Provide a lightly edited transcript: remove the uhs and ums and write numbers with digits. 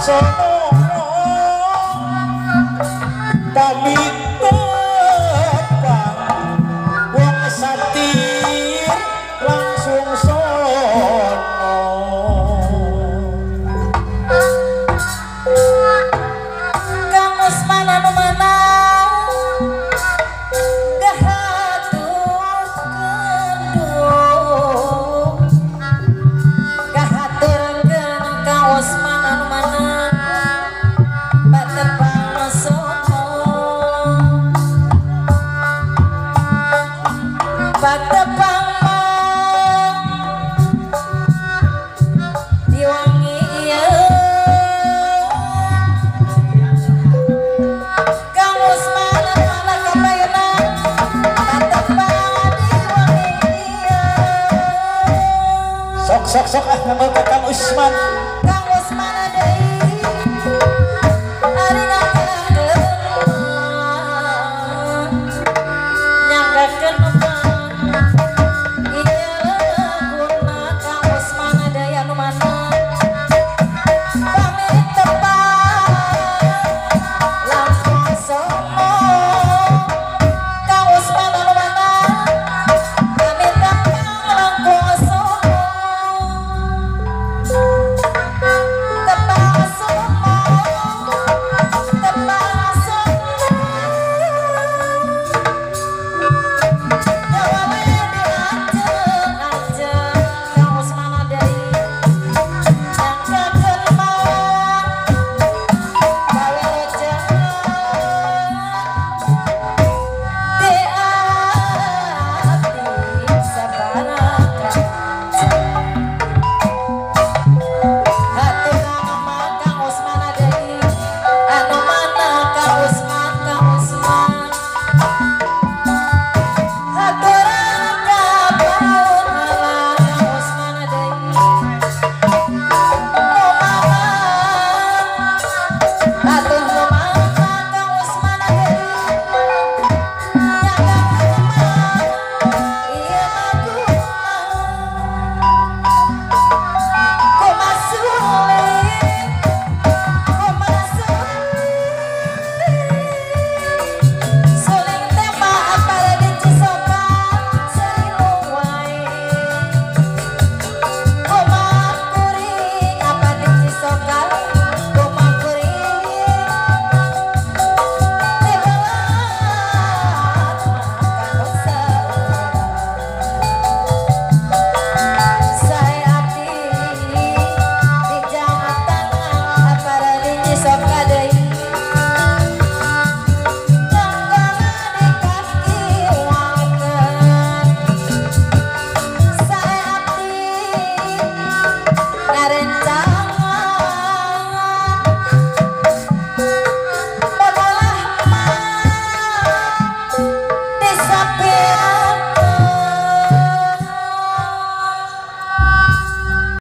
sono pamit tepang wong satir langsung sono Kang Usman anu manang gahatur kendung gahaturkeun Kang Usman anu manang patepang sono patepang diwangi ieu Kang Usman mana kabayana patepang diwangi ieu sok sok sok ah nambah ke Kang Usman Kang